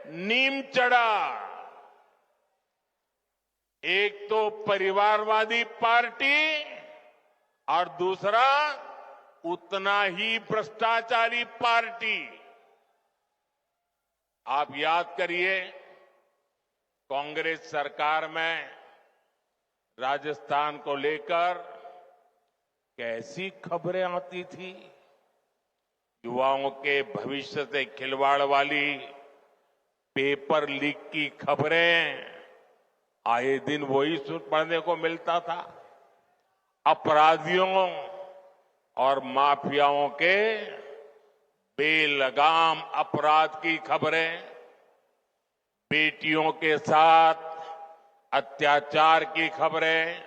नीम चढ़ा। एक तो परिवारवादी पार्टी और दूसरा उतना ही भ्रष्टाचारी पार्टी। आप याद करिए, कांग्रेस सरकार में राजस्थान को लेकर कैसी खबरें आती थी। युवाओं के भविष्य से खिलवाड़ वाली पेपर लीक की खबरें आए दिन वही पढ़ने को मिलता था। अपराधियों और माफियाओं के बेलगाम अपराध की खबरें, बेटियों के साथ अत्याचार की खबरें,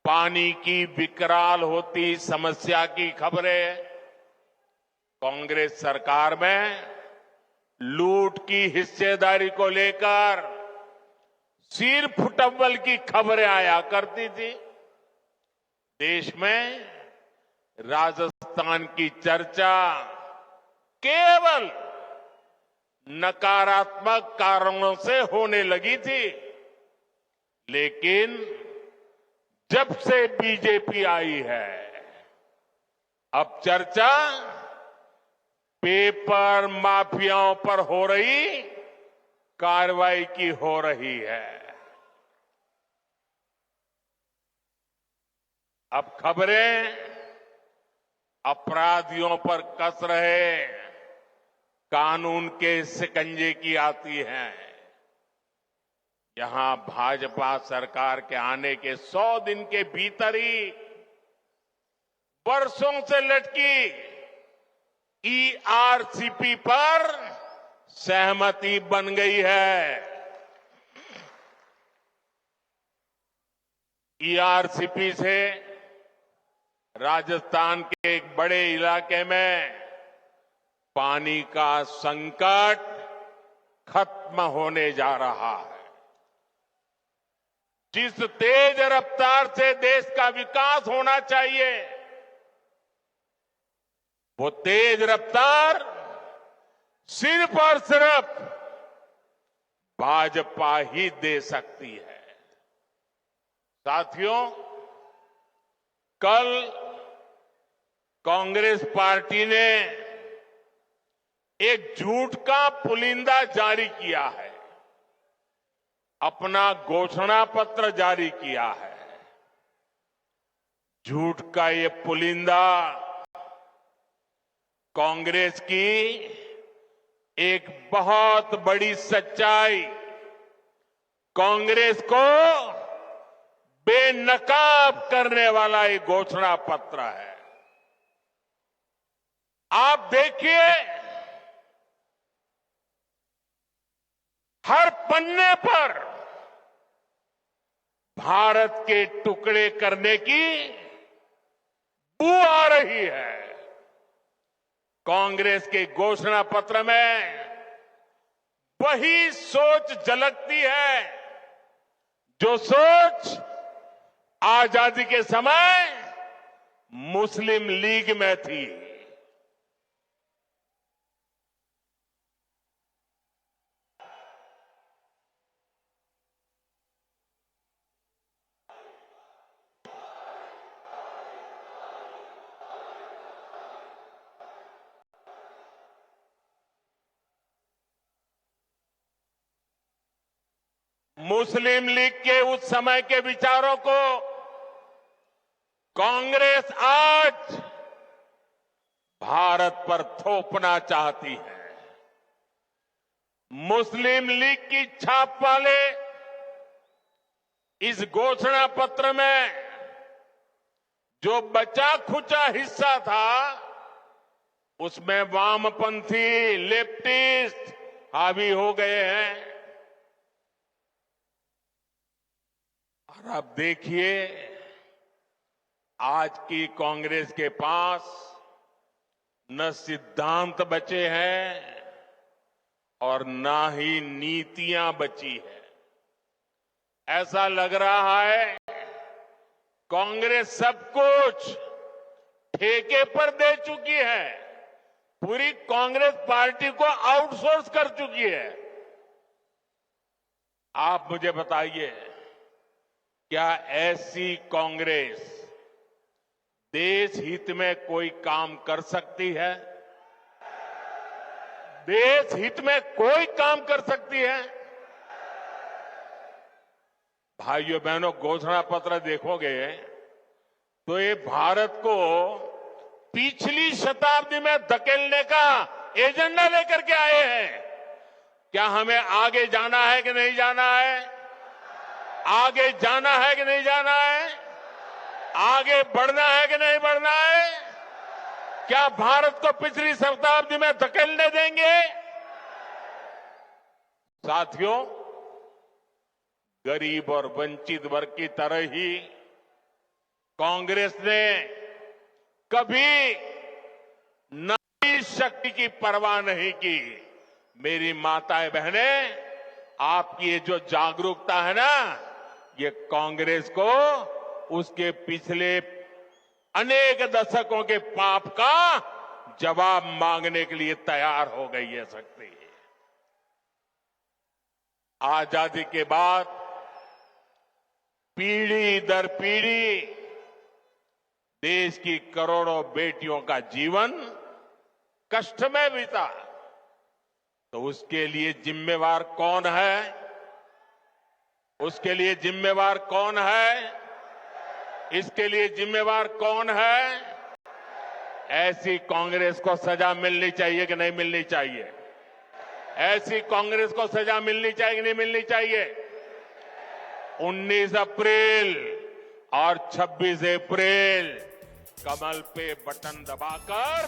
पानी की विकराल होती समस्या की खबरें, कांग्रेस सरकार में लूट की हिस्सेदारी को लेकर सिर फुटव्वल की खबरें आया करती थी। देश में राजस्थान की चर्चा केवल नकारात्मक कारणों से होने लगी थी, लेकिन जब से बीजेपी आई है, अब चर्चा पेपर माफियाओं पर हो रही कार्रवाई की हो रही है। अब खबरें अपराधियों पर कस रहे कानून के शिकंजे की आती हैं। यहां भाजपा सरकार के आने के 100 दिन के भीतर ही वर्षों से लटकी ईआरसीपी पर सहमति बन गई है। ईआरसीपी से राजस्थान के एक बड़े इलाके में पानी का संकट खत्म होने जा रहा है। जिस तेज रफ्तार से देश का विकास होना चाहिए, वो तेज रफ्तार सिर्फ और सिर्फ भाजपा ही दे सकती है। साथियों, कल कांग्रेस पार्टी ने एक झूठ का पुलिंदा जारी किया है, अपना घोषणा पत्र जारी किया है। झूठ का ये पुलिंदा कांग्रेस की एक बहुत बड़ी सच्चाई, कांग्रेस को बेनकाब करने वाला एक घोषणा पत्र है। आप देखिए, हर पन्ने पर भारत के टुकड़े करने की बू आ रही है। कांग्रेस के घोषणा पत्र में वही सोच झलकती है जो सोच आजादी के समय मुस्लिम लीग में थी। मुस्लिम लीग के उस समय के विचारों को कांग्रेस आज भारत पर थोपना चाहती है। मुस्लिम लीग की छाप वाले इस घोषणा पत्र में जो बचा खुचा हिस्सा था, उसमें वामपंथी लेफ्टिस्ट हावी हो गए हैं। और अब देखिए, आज की कांग्रेस के पास न सिद्धांत बचे हैं और न ही नीतियां बची है। ऐसा लग रहा है कांग्रेस सब कुछ ठेके पर दे चुकी है, पूरी कांग्रेस पार्टी को आउटसोर्स कर चुकी है। आप मुझे बताइए, क्या ऐसी कांग्रेस देश हित में कोई काम कर सकती है? देश हित में कोई काम कर सकती है? भाइयों बहनों, घोषणा पत्र देखोगे तो ये भारत को पिछली शताब्दी में धकेलने का एजेंडा लेकर के आए हैं। क्या हमें आगे जाना है कि नहीं जाना है? आगे जाना है कि नहीं जाना है? आगे बढ़ना है कि नहीं बढ़ना है? क्या भारत को पिछली शताब्दी में धकेलने देंगे? साथियों, गरीब और वंचित वर्ग की तरह ही कांग्रेस ने कभी नारी शक्ति की परवाह नहीं की। मेरी माताएं बहनें, आपकी ये जो जागरूकता है ना, ये कांग्रेस को उसके पिछले अनेक दशकों के पाप का जवाब मांगने के लिए तैयार हो गई है शक्ति। आजादी के बाद पीढ़ी दर पीढ़ी देश की करोड़ों बेटियों का जीवन कष्ट में बीता, तो उसके लिए जिम्मेवार कौन है? उसके लिए जिम्मेवार कौन है? इसके लिए जिम्मेवार कौन है? ऐसी कांग्रेस को सजा मिलनी चाहिए कि नहीं मिलनी चाहिए? ऐसी कांग्रेस को सजा मिलनी चाहिए कि नहीं मिलनी चाहिए? 19 अप्रैल और 26 अप्रैल कमल पे बटन दबाकर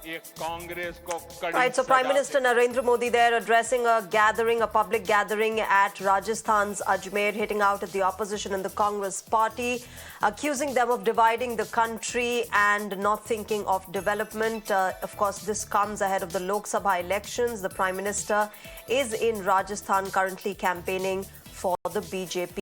ये कांग्रेस को कड़ी Right, so Prime Minister Narendra Modi there addressing a public gathering at Rajasthan's Ajmer, hitting out at the opposition and the Congress party, accusing them of dividing the country and not thinking of development. Of course, this comes ahead of the Lok Sabha elections. The Prime Minister is in Rajasthan currently campaigning for the BJP.